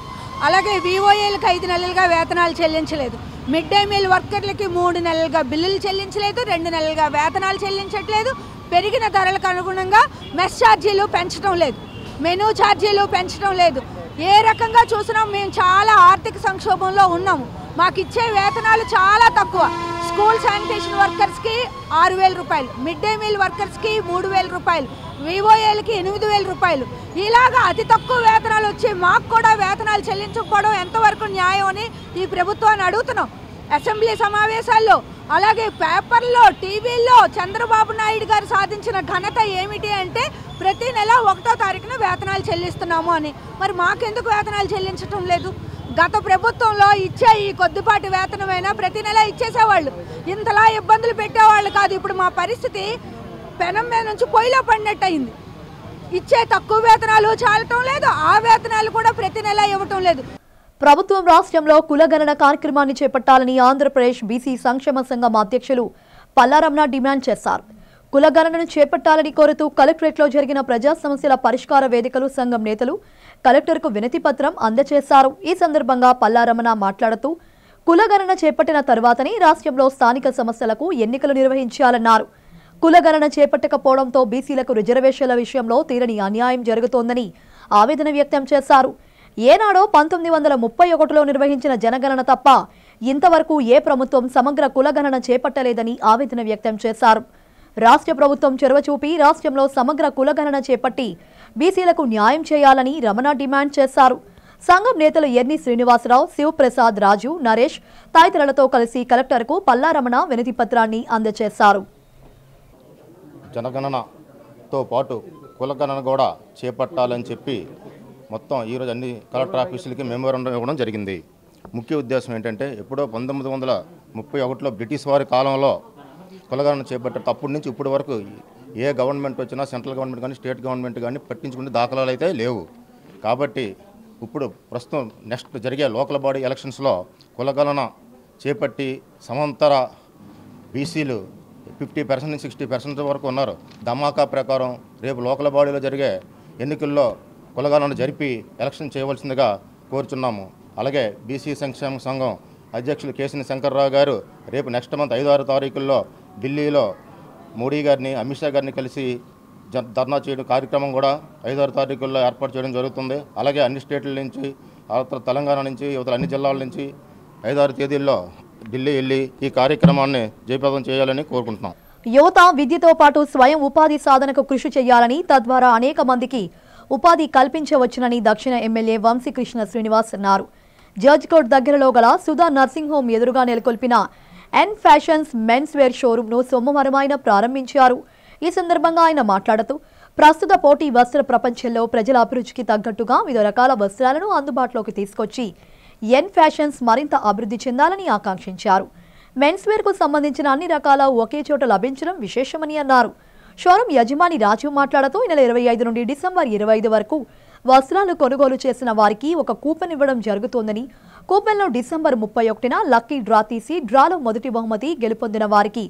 అలాగే విఓఏలకు 5 నెలలుగా వేతనాలు చెల్లించలేదు. మిడ్ డే మీల్ వర్కర్లకి 3 నెలలుగా బిల్లులు చెల్లించలేదు, 2 నెలలుగా వేతనాలు చెల్లించట్లేదు. పెరిగిన ధరలకు అనుగుణంగా మెస్ ఛార్జీలు పెంచడం లేదు, మెనూ ఛార్జీలు పెంచడం లేదు. ఏ రకంగా చూసినా మేము చాలా ఆర్థిక సంక్షోభంలో ఉన్నాము. మాకు ఇచ్చే వేతనాలు చాలా తక్కువ. స్కూల్ శానిటేషన్ వర్కర్స్కి 6,000 రూపాయలు, మిడ్ డే మీల్ వర్కర్స్కి 3,000 రూపాయలు, విఓఏలకి 8,000 రూపాయలు. ఇలాగా అతి తక్కువ వేతనాలు వచ్చి మాకు కూడా వేతనాలు చెల్లించకపోవడం ఎంతవరకు న్యాయం అని ఈ ప్రభుత్వాన్ని అడుగుతున్నాం. అసెంబ్లీ సమావేశాల్లో అలాగే పేపర్లో టీవీల్లో చంద్రబాబు నాయుడు గారు సాధించిన ఘనత ఏమిటి అంటే ప్రతి నెల 1వ తారీఖున వేతనాలు చెల్లిస్తున్నాము అని. మరి మాకెందుకు వేతనాలు చెల్లించడం లేదు? గత ప్రభుత్వంలో ఇచ్చే ఈ కొద్దిపాటి వేతనమైనా ప్రతి నెల ఇచ్చేసేవాళ్ళు, ఇంతలా ఇబ్బందులు పెట్టేవాళ్ళు కాదు. ఇప్పుడు మా పరిస్థితి పెనం మీద నుంచి పొయ్యిలో పడినట్టు అయింది. ఇచ్చే తక్కువ వేతనాలు చాలటం లేదు, ఆ వేతనాలు కూడా ప్రతి నెల ఇవ్వటం లేదు. ప్రభుత్వం రాష్ట్రంలో కులగణన కార్యక్రమాన్ని చేపట్టాలని ఆంధ్రప్రదేశ్ బీసీ సంక్షేమ సంఘం అధ్యక్షులు పల్లారమణ డిమాండ్ చేశారు. కులగణనను చేపట్టాలని కోరుతూ కలెక్టరేట్లో జరిగిన ప్రజా సమస్యల పరిష్కార వేదికలు సంఘం నేతలు కలెక్టర్కు వినతి పత్రం అందజేశారు. ఈ సందర్భంగా పల్లారమణ మాట్లాడుతూ కులగణన చేపట్టిన తర్వాతనే రాష్ట్రంలో స్థానిక సమస్యలకు ఎన్నికలు నిర్వహించాలన్నారు. కులగణన చేపట్టకపోవడంతో బీసీలకు రిజర్వేషన్ల విషయంలో తీరని అన్యాయం జరుగుతోందని ఆవేదన వ్యక్తం చేశారు. ఏనాడో 1931లో నిర్వహించిన జనగణన తప్ప ఇంతవరకు ఏ ప్రభుత్వం సమగ్ర కులగణన చేపట్టలేదని ఆవేదన వ్యక్తం చేశారు. రాష్ట్ర ప్రభుత్వం చొరవ చూపి రాష్ట్రంలో సమగ్ర కులగణన చేపట్టి బీసీలకు న్యాయం చేయాలని రమణ డిమాండ్ చేశారు. సంఘం నేతలు ఎర్ని శ్రీనివాసరావు, శివప్రసాద్, రాజు, నరేష్ తదితరులతో కలిసి కలెక్టర్కు పల్లారమణ వినతి పత్రాన్ని అందజేశారు. జనగణనతో పాటు కులగణన కూడా చేపట్టాలని చెప్పి మొత్తం ఈరోజు అన్ని కలెక్టర్ ఆఫీసులకి మెమోరాండం ఇవ్వడం జరిగింది. ముఖ్య ఉద్దేశం ఏంటంటే ఎప్పుడో 1931లో బ్రిటిష్ వారి కాలంలో కులగణన చేపట్టారు. అప్పటి నుంచి ఇప్పటి వరకు ఏ గవర్నమెంట్ వచ్చినా సెంట్రల్ గవర్నమెంట్ కానీ స్టేట్ గవర్నమెంట్ కానీ పట్టించుకునే దాఖలాలు అయితే లేవు. కాబట్టి ఇప్పుడు ప్రస్తుతం నెక్స్ట్ జరిగే లోకల్ బాడీ ఎలక్షన్స్లో కులగణన చేపట్టి సమాంతర బీసీలు 50% నుంచి 60% వరకు ఉన్నారు. ధమాకా ప్రకారం రేపు లోకల్ బాడీలో జరిగే ఎన్నికల్లో కులగణన జరిపి ఎలక్షన్ చేయవలసిందిగా కోరుచున్నాము. అలాగే బీసీ సంక్షేమ సంఘం అధ్యక్షులు కేసిని శంకర్రావు గారు రేపు నెక్స్ట్ మంత్ 5-6 తారీఖుల్లో ఢిల్లీలో మోడీ గారిని, అమిత్ షా గారిని కలిసి ధర్నా చేయడం కార్యక్రమం కూడా 5-6 తారీఖుల్లో ఏర్పాటు చేయడం జరుగుతుంది. అలాగే అన్ని స్టేట్ల నుంచి, తెలంగాణ నుంచి, యువతల అన్ని జిల్లాల నుంచి 5-6 తేదీల్లో ఢిల్లీ వెళ్ళి ఈ కార్యక్రమాన్ని జయప్రదం చేయాలని కోరుకుంటున్నాం. యువత విద్యతో పాటు స్వయం ఉపాధి సాధనకు కృషి చేయాలని, తద్వారా అనేక మందికి ఉపాధి కల్పించవచ్చునని దక్షిణ ఎమ్మెల్యే వంశీకృష్ణ శ్రీనివాస్ అన్నారు. జడ్జ్కోట్ దగ్గరలో గల సుధా నర్సింగ్ హోమ్ ఎదురుగా నెలకొల్పిన ఎన్ ఫ్యాషన్స్ మెన్స్ వేర్ షోరూంను సోమవారం ఆయన ప్రారంభించారు. ఈ సందర్భంగా ఆయన మాట్లాడుతూ ప్రస్తుత పోటీ వస్త్ర ప్రపంచంలో ప్రజల అభిరుచికి తగ్గట్టుగా వివిధ రకాల వస్త్రాలను అందుబాటులోకి తీసుకొచ్చి ఎన్ ఫ్యాషన్స్ మరింత అభివృద్ధి చెందాలని ఆకాంక్షించారు. మెన్స్ వేర్ కు సంబంధించిన అన్ని రకాల ఒకే చోట లభించడం విశేషమని అన్నారు. షోరూం యజమాని రాజీవ్ మాట్లాడుతూ ఈ నెల 25 నుండి డిసెంబర్ 25 వరకు వస్త్రాలు కొనుగోలు చేసిన వారికి ఒక కూపన్ ఇవ్వడం జరుగుతోందని, కూపన్లో డిసెంబర్ 31న లక్కీ డ్రా తీసి డ్రాలో మొదటి బహుమతి గెలుపొందిన వారికి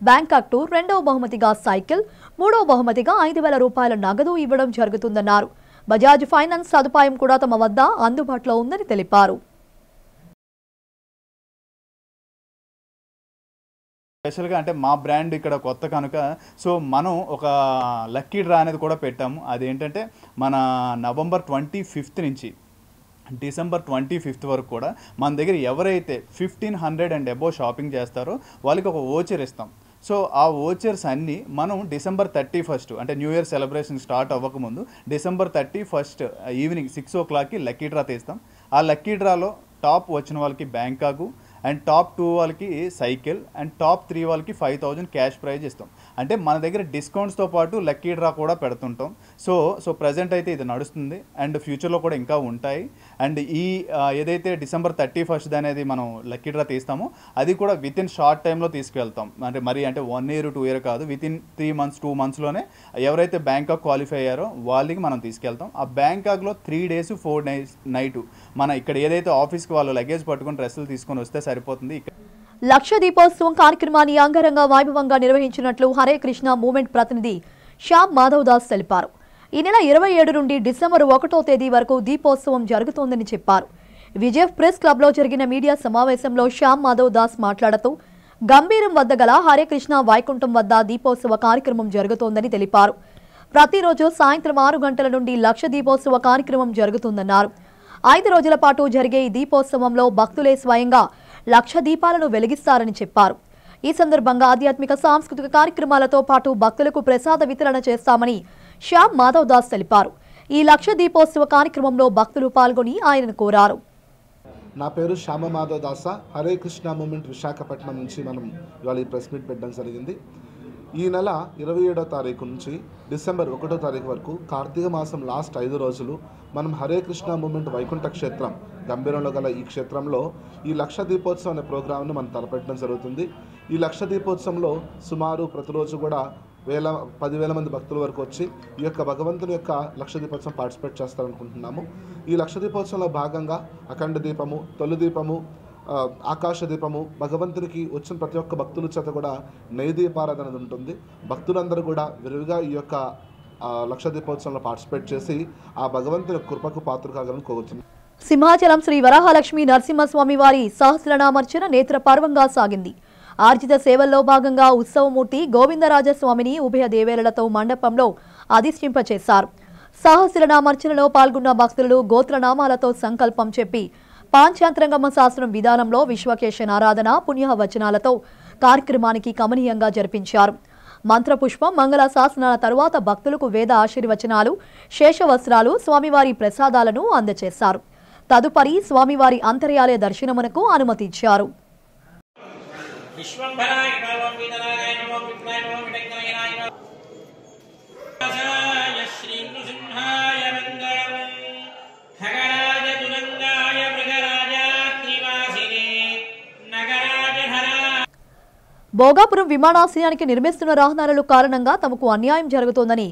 బ్యాంకాక్ టూర్, రెండవ బహుమతిగా సైకిల్, మూడవ బహుమతిగా 5,000 రూపాయల నగదు ఇవ్వడం జరుగుతుందన్నారు. బజాజ్ ఫైనాన్స్ సదుపాయం కూడా తమ వద్ద అందుబాటులో ఉందని తెలిపారు. స్పెషల్గా అంటే మా బ్రాండ్ ఇక్కడ కొత్త కనుక సో మనం ఒక లక్కీ డ్రా అనేది కూడా పెట్టాము. అదేంటంటే మన నవంబర్ 25 నుంచి డిసెంబర్ 25 వరకు కూడా మన దగ్గర ఎవరైతే 1500 అండ్ అబోవ్ షాపింగ్ చేస్తారో వాళ్ళకి ఒక ఓచర్ ఇస్తాం. సో ఆ ఓచర్స్ అన్నీ మనం డిసెంబర్ 31 అంటే న్యూ ఇయర్ సెలబ్రేషన్ స్టార్ట్ అవ్వకముందు డిసెంబర్ 31 ఈవినింగ్ 6 o'clockకి లక్కీ డ్రా తీస్తాం. ఆ లక్కీ డ్రాలో టాప్ వచ్చిన వాళ్ళకి బ్యాంకాకు, అండ్ టాప్ 2 వాళ్ళకి సైకిల్, అండ్ టాప్ 3 వాళ్ళకి 5,000 క్యాష్ ప్రైజ్ ఇస్తాం. అంటే మన దగ్గర డిస్కౌంట్స్తో పాటు లక్కీ డ్రా కూడా పెడుతుంటాం. సో ప్రజెంట్ అయితే ఇది నడుస్తుంది అండ్ ఫ్యూచర్లో కూడా ఇంకా ఉంటాయి. అండ్ ఈ ఏదైతే డిసెంబర్ 31 అనేది మనం లక్కీ డ్రా తీస్తామో అది కూడా విత్ ఇన్ షార్ట్ టైంలో తీసుకెళ్తాం. అంటే 1 year 2 year కాదు, విత్ ఇన్ 3 months 2 monthsలోనే ఎవరైతే బ్యాంకాక్ క్వాలిఫై అయ్యారో వాళ్ళకి మనం తీసుకెళ్తాం. ఆ బ్యాంకాక్లో 3 days 4 nights మన ఇక్కడ ఏదైతే ఆఫీస్కి వాళ్ళు లగేజ్ పట్టుకుని డ్రెస్సులు తీసుకొని వస్తే సరిపోతుంది. లక్ష దీపోత్సవం కార్యక్రమాన్ని అంగరంగ వైభవంగా నిర్వహించినట్లు హరే కృష్ణ మూవ్మెంట్ ప్రతినిధి శ్యామ్ మాధవ్ దాస్ తెలిపారు. ఈ నెల 27 నుండి డిసెంబర్ 1వ తేదీ వరకు దీపోత్సవం జరుగుతోందని చెప్పారు. విజయ్ ప్రెస్ క్లబ్లో జరిగిన మీడియా సమావేశంలో శ్యామ్ మాధవ్ దాస్ మాట్లాడుతూ గంభీరం వద్ద గల హరే కృష్ణ వైకుంఠం వద్ద దీపోత్సవ కార్యక్రమం జరుగుతోందని తెలిపారు. ప్రతిరోజు సాయంత్రం 6 గంటల నుండి లక్ష దీపోత్సవ కార్యక్రమం జరుగుతుందన్నారు. 5 రోజుల పాటు జరిగే ఈ దీపోత్సవంలో భక్తులే స్వయంగా లక్ష దీపాలను వెలిగిస్తారని చెప్పారు. ఈ సందర్భంగా ఆధ్యాత్మిక సాంస్కృతిక కార్యక్రమాలతో పాటు భక్తులకు ప్రసాద వితరణ చేస్తామని శ్యామ్ మాధవ్ దాస్ తెలిపారు. ఈ లక్ష దీపోత్సవ కార్యక్రమంలో భక్తులు పాల్గొని ఆయనను కోరారు. నా పేరు శ్యామ మాధవ్ దాస. హరే కృష్ణ మూమెంట్ విశాఖపట్నం నుంచి మనం ఇవాళ ఈ ప్రెస్ మీట్ పెట్టడం జరిగింది. ఈ నెల 27వ తారీఖు నుంచి డిసెంబర్ 1వ తారీఖు వరకు కార్తీక మాసం లాస్ట్ 5 రోజులు మనం హరే కృష్ణ మూమెంట్ వైకుంఠ క్షేత్రం గంభీరంలో గల ఈ క్షేత్రంలో ఈ లక్ష దీపోత్సవం అనే ప్రోగ్రామ్ను మనం తలపెట్టడం జరుగుతుంది. ఈ లక్ష దీపోత్సవంలో సుమారు ప్రతిరోజు కూడా 10,000 మంది భక్తుల వరకు వచ్చి ఈ యొక్క భగవంతుని యొక్క లక్ష దీపోత్సవం పార్టిసిపేట్ చేస్తారనుకుంటున్నాము. ఈ లక్ష దీపోత్సవంలో భాగంగా అఖండ దీపము, తొలి దీపము, ఆకాశ దీపము, భగవంతునికి వచ్చిన ప్రతి ఒక్క భక్తుల చేత కూడా నెయ్యి దీపారాధన అనేది ఉంటుంది. భక్తులందరూ కూడా విరివిగా ఈ యొక్క లక్ష దీపోత్సవంలో పార్టిసిపేట్ చేసి ఆ భగవంతుని కృపకు పాత్ర కాగలని కోరుతున్నాం. సింహాచలం శ్రీ వరాహలక్ష్మి నరసింహస్వామి వారి సహస్రనామార్చన నేత్ర పర్వంగా సాగింది. ఆర్జిత సేవల్లో భాగంగా ఉత్సవమూర్తి గోవిందరాజస్వామిని ఉభయ దేవేలలతో మండపంలో అధిష్ఠింపచేశారు. సహస్రనామార్చనలో పాల్గొన్న భక్తులు గోత్రనామాలతో సంకల్పం చెప్పి పాంచాంతరంగమ శాస్త్రం విధానంలో విశ్వకేశన ఆరాధన, పుణ్యవచనాలతో కార్యక్రమానికి కమనీయంగా జరిపించారు. మంత్రపుష్పం, మంగళ శాసనాల తరువాత భక్తులకు వేద ఆశీర్వచనాలు, శేషవస్త్రాలు, స్వామివారి ప్రసాదాలను అందజేశారు. తదుపరి స్వామివారి అంతర్యాలయ దర్శనమునకు అనుమతించారు. భోగాపురం విమానాశ్రయానికి నిర్మిస్తున్న రహదారుల కారణంగా తమకు అన్యాయం జరుగుతోందని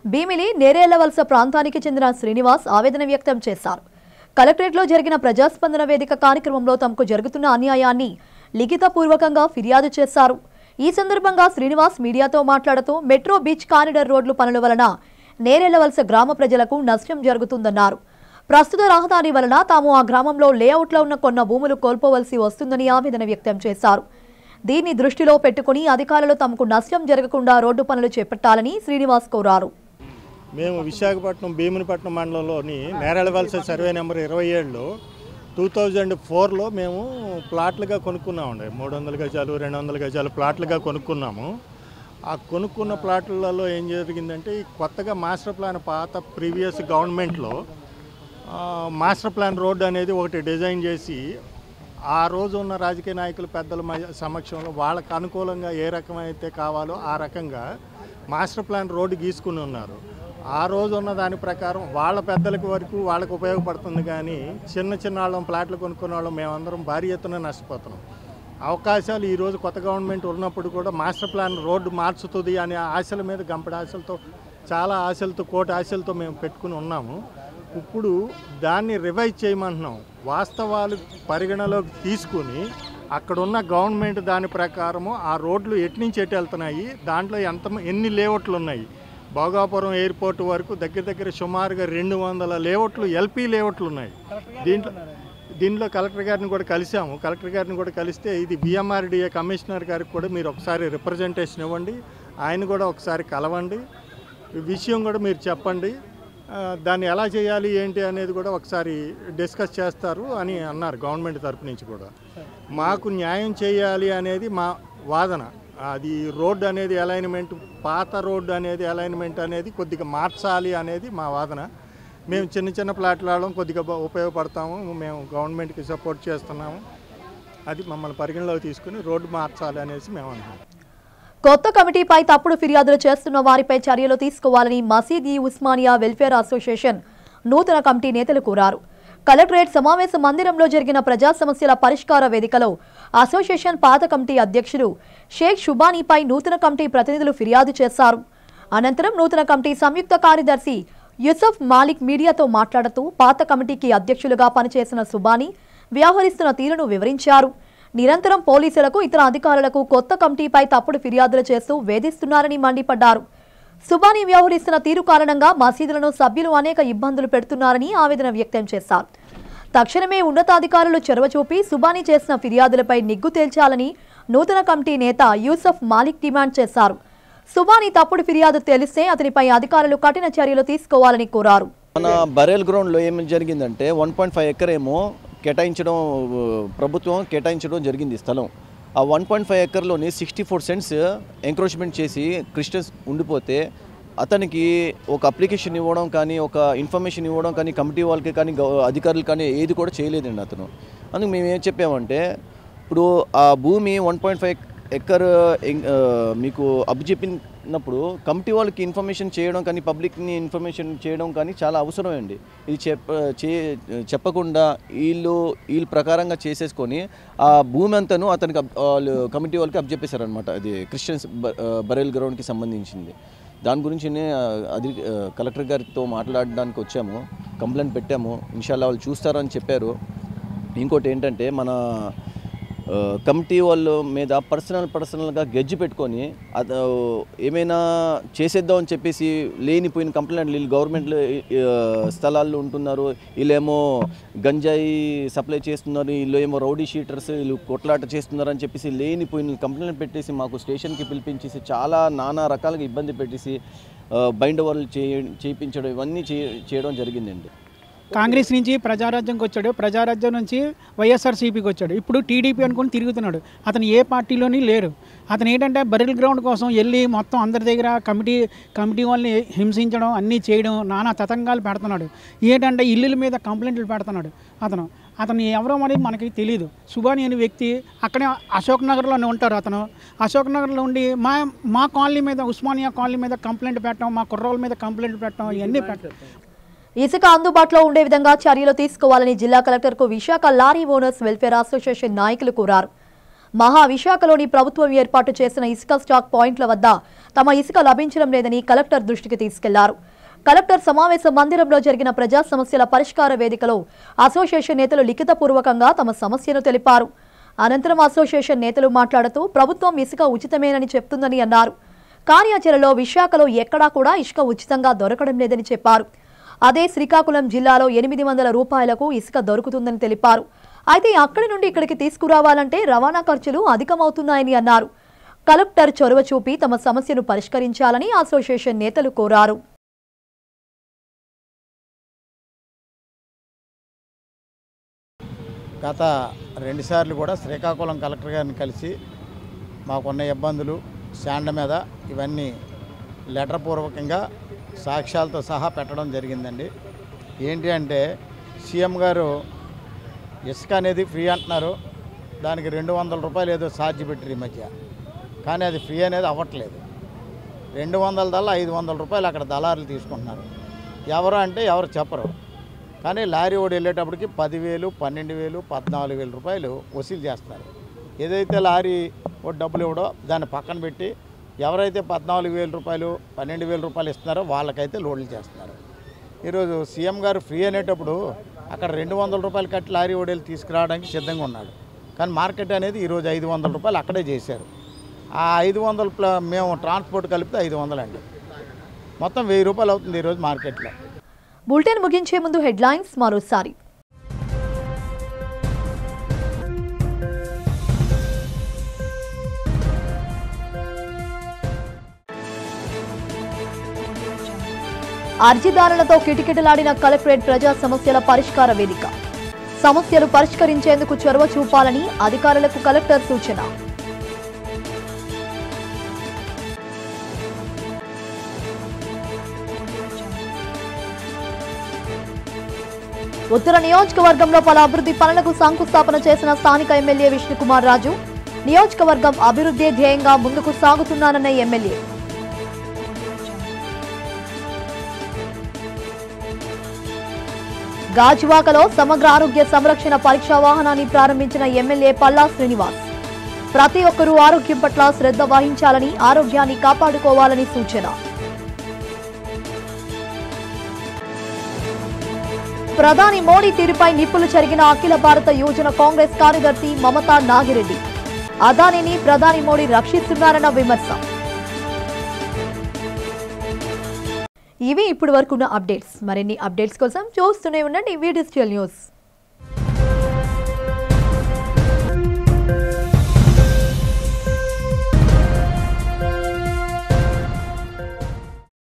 భీమిలి నేరేళ్లవలస ప్రాంతానికి చెందిన శ్రీనివాస్ ఆవేదన వ్యక్తం చేశారు. కలెక్టరేట్లో జరిగిన ప్రజాస్పందన వేదిక కార్యక్రమంలో తమకు జరుగుతున్న అన్యాయాన్ని లిఖితపూర్వకంగా ఫిర్యాదు చేశారు. ఈ సందర్భంగా శ్రీనివాస్ మీడియాతో మాట్లాడుతూ మెట్రో బీచ్ కారిడార్ రోడ్లు పనుల వలన నేరేళ్లవలస గ్రామ ప్రజలకు నష్టం జరుగుతుందన్నారు. ప్రస్తుత రహదారి వలన తాము ఆ గ్రామంలో లేఅవుట్లో ఉన్న కొన్న భూములు కోల్పోవలసి వస్తుందని ఆవేదన వ్యక్తం చేశారు. దీన్ని దృష్టిలో పెట్టుకుని అధికారులు తమకు నష్టం జరగకుండా రోడ్డు పనులు చేపట్టాలని శ్రీనివాస్ కోరారు. మేము విశాఖపట్నం భీమునిపట్నం మండలంలోని నేరేళ్లవలస సర్వే నెంబర్ 27లో 2004లో మేము ప్లాట్లుగా కొనుక్కున్నామండి. 300 గజాలు 200 గజాలు ప్లాట్లుగా కొనుక్కున్నాము. ఆ కొనుక్కున్న ప్లాట్లలో ఏం జరిగిందంటే ఈ కొత్తగా మాస్టర్ ప్లాన్ పాత ప్రీవియస్ గవర్నమెంట్లో మాస్టర్ ప్లాన్ రోడ్డు అనేది ఒకటి డిజైన్ చేసి ఆ రోజు ఉన్న రాజకీయ నాయకులు పెద్దల సమక్షంలో వాళ్ళకు అనుకూలంగా ఏ రకమైతే కావాలో ఆ రకంగా మాస్టర్ ప్లాన్ రోడ్డు గీసుకుని ఉన్నారు. ఆ రోజు ఉన్న దాని ప్రకారం వాళ్ళ పెద్దలకి వరకు వాళ్ళకి ఉపయోగపడుతుంది, కానీ చిన్న వాళ్ళం ప్లాట్లు కొనుక్కునే వాళ్ళం మేమందరం భారీ ఎత్తున నష్టపోతున్నాం. అవకాశాలు ఈరోజు కొత్త గవర్నమెంట్ ఉన్నప్పుడు కూడా మాస్టర్ ప్లాన్ రోడ్డు మార్చుతుంది అనే ఆశల మీద గంపడి ఆశలతో, చాలా ఆశలతో, కోటి ఆశలతో మేము పెట్టుకుని ఉన్నాము. ఇప్పుడు దాన్ని రివైజ్ చేయమంటున్నాం. వాస్తవాలు పరిగణలోకి తీసుకుని అక్కడున్న గవర్నమెంట్ దాని ప్రకారము ఆ రోడ్లు ఎట్నుంచి ఎటు వెళ్తున్నాయి, దాంట్లో ఎన్ని లేఅవుట్లు ఉన్నాయి, భోగాపురం ఎయిర్పోర్ట్ వరకు దగ్గర సుమారుగా 200 లేఅవుట్లు ఎల్పీ లేఅవుట్లు ఉన్నాయి. దీంట్లో కలెక్టర్ గారిని కూడా కలిసాము. కలెక్టర్ గారిని కూడా కలిస్తే ఇది బిఎంఆర్డిఏ కమిషనర్ గారికి కూడా మీరు ఒకసారి రిప్రజెంటేషన్ ఇవ్వండి, ఆయన కూడా ఒకసారి కలవండి, విషయం కూడా మీరు చెప్పండి, దాన్ని ఎలా చేయాలి ఏంటి అనేది కూడా ఒకసారి డిస్కస్ చేస్తారు అని అన్నారు గవర్నమెంట్ తరపు నుంచి కూడా. మాకు న్యాయం చేయాలి అనేది మా వాదన. అది రోడ్డు అనేది అలైన్మెంట్, పాత రోడ్డు అనేది అలైన్మెంట్ అనేది కొద్దిగా మార్చాలి అనేది మా వాదన. మేము చిన్న ప్లాట్లు ఆడడం కొద్దిగా ఉపయోగపడతాము, మేము గవర్నమెంట్కి సపోర్ట్ చేస్తున్నాము, అది మమ్మల్ని పరిగణలోకి తీసుకుని రోడ్డు మార్చాలి అనేసి మేము అంటున్నాం. కొత్త కమిటీపై తప్పుడు ఫిర్యాదులు చేస్తున్న వారిపై చర్యలు తీసుకోవాలని మసీద్ ఉస్మానియా వెల్ఫేర్ అసోసియేషన్ నూతన కమిటీ నేతలు కోరారు. కలెక్టరేట్ సమావేశ మందిరంలో జరిగిన ప్రజా సమస్యల పరిష్కార వేదికలో అసోసియేషన్ పాత కమిటీ అధ్యక్షుడు షేక్ షుబానీపై నూతన కమిటీ ప్రతినిధులు ఫిర్యాదు చేశారు. అనంతరం నూతన కమిటీ సంయుక్త కార్యదర్శి యూసఫ్ మాలిక్ మీడియాతో మాట్లాడుతూ పాత కమిటీకి అధ్యక్షులుగా పనిచేసిన సుబానీ వ్యవహరిస్తున్న తీరును వివరించారు. నిరంతరం పోలీసులకు, ఇతర అధికారులకు కొత్త కమిటీపై తప్పుడు ఫిర్యాదులు చేస్తూ వేధిస్తున్నారని మండిపడ్డారు. సుబానీ వ్యవహరిస్తున్న తీరు కారణంగా మసీదులను సభ్యులు అనేక ఇబ్బందులు పెడుతున్నారని ఆవేదన వ్యక్తం చేశారు. తక్షణమే ఉన్నతాధికారులు చొరవ చూపి సుబానీ చేసిన ఫిర్యాదులపై నిగ్గు తేల్చాలని నూతన కమిటీ నేత యూసఫ్ మాలిక్ డిమాండ్ చేశారు. సుబానీ తప్పుడు ఫిర్యాదు తెలిస్తే అతనిపై అధికారులు కఠిన చర్యలు తీసుకోవాలని కోరారు. మన బరేల్ గ్రౌండ్లో ఏమి జరిగిందంటే 1.5 ఎకర్ ఏమో ప్రభుత్వం కేటాయించడం జరిగింది స్థలం. ఆ 1.5 ఎకర్లోని 64 సెంట్స్ ఎంక్రోచ్మెంట్ చేసి క్రిస్టియన్స్ ఉండిపోతే అతనికి ఒక అప్లికేషన్ ఇవ్వడం కానీ, ఒక ఇన్ఫర్మేషన్ ఇవ్వడం కానీ, కమిటీ వాళ్ళకి కానీ, అధికారులు కానీ ఏది కూడా చేయలేదండి అతను. అందుకు మేము ఏం చెప్పామంటే, ఇప్పుడు ఆ భూమి 1.5 ఎకర్ మీకు అప్పచెప్పినప్పుడు కమిటీ వాళ్ళకి ఇన్ఫర్మేషన్ చేయడం కానీ, పబ్లిక్ని ఇన్ఫర్మేషన్ చేయడం కానీ చాలా అవసరం అండి. ఇది చెప్పకుండా వీళ్ళు ప్రకారంగా చేసేసుకొని ఆ భూమి అంతాను అతనికి కమిటీ వాళ్ళకి అప్పచెప్పేశారనమాట. అది క్రిస్టియన్స్ బరేల్ గ్రౌండ్కి సంబంధించింది. దాని గురించి కలెక్టర్ గారితో మాట్లాడడానికి వచ్చాము, కంప్లైంట్ పెట్టాము. ఇన్షాల్లా వాళ్ళు చూస్తారని చెప్పారు. ఇంకోటి ఏంటంటే, మన కమిటీ వాళ్ళ మీద పర్సనల్గా గెడ్జి పెట్టుకొని ఏమైనా చేసేద్దామని చెప్పేసి లేనిపోయిన కంప్లైంట్లు, వీళ్ళు గవర్నమెంట్ స్థలాల్లో ఉంటున్నారు, వీళ్ళేమో గంజాయి సప్లై చేస్తున్నారు, వీళ్ళు ఏమో రౌడీ షీటర్స్, వీళ్ళు కొట్లాట చేస్తున్నారు అని చెప్పేసి లేనిపోయిన కంప్లైంట్ పెట్టేసి మాకు స్టేషన్కి పిలిపించేసి చాలా నానా రకాలుగా ఇబ్బంది పెట్టేసి బైండ్ ఓవర్లు చేయించడం ఇవన్నీ చేయడం జరిగిందండి. కాంగ్రెస్ నుంచి ప్రజారాజ్యంకి వచ్చాడు, ప్రజారాజ్యం నుంచి వైఎస్ఆర్సీపీకి వచ్చాడు, ఇప్పుడు టీడీపీ అనుకుని తిరుగుతున్నాడు. అతను ఏ పార్టీలోని లేరు. అతను ఏంటంటే బరిల్ గ్రౌండ్ కోసం వెళ్ళి మొత్తం అందరి దగ్గర కమిటీ వాళ్ళని హింసించడం, అన్నీ చేయడం, నానా తతంగాలు పెడుతున్నాడు. ఏంటంటే ఇల్లుల మీద కంప్లైంట్లు పెడుతున్నాడు. అతను ఎవరో అనేది మనకి తెలియదు. సుబానీ అనే వ్యక్తి అక్కడే అశోక్ నగర్లోనే ఉంటారు. అతను అశోక్ నగర్లో ఉండి మా కాలనీ మీద, ఉస్మానియా కాలనీ మీద కంప్లైంట్ పెట్టడం, మా కుర్రోళ్ళ మీద కంప్లైంట్ పెట్టడం, ఇవన్నీ పెట్టడం. ఇసుక అందుబాటులో ఉండే విధంగా చర్యలు తీసుకోవాలని జిల్లా కలెక్టర్కు Visakha lorry owners welfare association నాయకులు కోరారు. విశాఖలోని ప్రభుత్వం ఏర్పాటు చేసిన ఇసుక స్టాక్ పాయింట్ల వద్ద తమ ఇసుక లభించడం లేదని కలెక్టర్ దృష్టికి తీసుకెళ్లారు. కలెక్టర్ సమావేశ మందిరంలో జరిగిన ప్రజా సమస్యల పరిష్కార వేదికలో అసోసియేషన్ నేతలు లిఖితపూర్వకంగా తమ సమస్యను తెలిపారు. అనంతరం అసోసియేషన్ నేతలు మాట్లాడుతూ ప్రభుత్వం ఇసుక ఉచితమేనని చెప్తుందని అన్నారు. కార్యాచరణలో విశాఖలో ఎక్కడా కూడా ఇసుక ఉచితంగా దొరకడం లేదని చెప్పారు. అదే శ్రీకాకుళం జిల్లాలో 800 రూపాయలకు ఇసుక దొరుకుతుందని తెలిపారు. అయితే అక్కడి నుండి ఇక్కడికి తీసుకురావాలంటే రవాణా ఖర్చులు అధికమవుతున్నాయని అన్నారు. కలెక్టర్ చొరవ చూపి తమ సమస్యను పరిష్కరించాలని అసోసియేషన్ నేతలు కోరారు. గత 2 సార్లు కూడా శ్రీకాకుళం కలెక్టర్ గారిని కలిసి మాకున్న ఇబ్బందులు, శాండ మీద ఇవన్నీ లెటర్ పూర్వకంగా సాక్ష్యాలతో సహా పెట్టడం జరిగిందండి. ఏంటి అంటే, సీఎం గారు ఇసుక అనేది ఫ్రీ అంటున్నారు, దానికి 200 రూపాయలు ఏదో ఛార్జ్ పెట్టారు ఈ మధ్య, కానీ అది ఫ్రీ అనేది అవ్వట్లేదు. 200 దల్లా 500 రూపాయలు అక్కడ దళారులు తీసుకుంటున్నారు. ఎవరు అంటే ఎవరు చెప్పరు. కానీ లారీ ఓడి వెళ్ళేటప్పటికి 10,000, 12,000, 14,000 రూపాయలు వసూలు చేస్తున్నారు. ఏదైతే లారీ ఓడి డబ్బులు ఇవ్వడో దాన్ని పక్కన పెట్టి ఎవరైతే 14,000 రూపాయలు 12,000 రూపాయలు ఇస్తున్నారో వాళ్ళకైతే లోడ్లు చేస్తున్నారు. ఈరోజు సీఎం గారు ఫ్రీ అనేటప్పుడు అక్కడ 200 రూపాయలు కట్టి లారీ ఓడీలు తీసుకురావడానికి సిద్ధంగా ఉన్నాడు. కానీ మార్కెట్ అనేది ఈరోజు 500 రూపాయలు అక్కడే చేశారు. ఆ 500 మేము ట్రాన్స్పోర్ట్ కలిపితే 500 అండి. మొత్తం 1000 రూపాయలు అవుతుంది ఈరోజు మార్కెట్లో. బులెటిన్ ముగించే ముందు హెడ్లైన్స్ మరోసారి. అర్జీదారులతో కిటకిటలాడిన కలెక్టరేట్ ప్రజా సమస్యల పరిష్కార వేదిక. సమస్యలు పరిష్కరించేందుకు చొరవ చూపాలని అధికారులకు కలెక్టర్ సూచన. ఉత్తర నియోజకవర్గంలో పలు అభివృద్ధి పనులకు శంకుస్థాపన చేసిన స్థానిక ఎమ్మెల్యే విష్ణుకుమార్ రాజు. నియోజకవర్గం అభివృద్ధి ధ్యేయంగా ముందుకు సాగుతున్నానన్న ఎమ్మెల్యే. గాజువాకలో సమగ్ర ఆరోగ్య సంరక్షణ పరీక్షా వాహనాన్ని ప్రారంభించిన ఎమ్మెల్యే పల్లా శ్రీనివాస్. ప్రతి ఒక్కరూ ఆరోగ్యం పట్ల శ్రద్ధ వహించాలని, ఆరోగ్యాన్ని కాపాడుకోవాలని సూచన. ప్రధాని మోడీ తీరుపై నిప్పులు చెరిగిన అఖిల భారత యువజన కాంగ్రెస్ కార్యదర్శి మమతా నాగిరెడ్డి. అదానిని ప్రధాని మోడీ రక్షిస్తున్నారన్న విమర్శ. ఇవి ఇప్పటి వరకున్న అప్డేట్స్. మరిన్ని అప్డేట్స్ కోసం చూస్తూనే ఉండండి డిజిటల్ న్యూస్.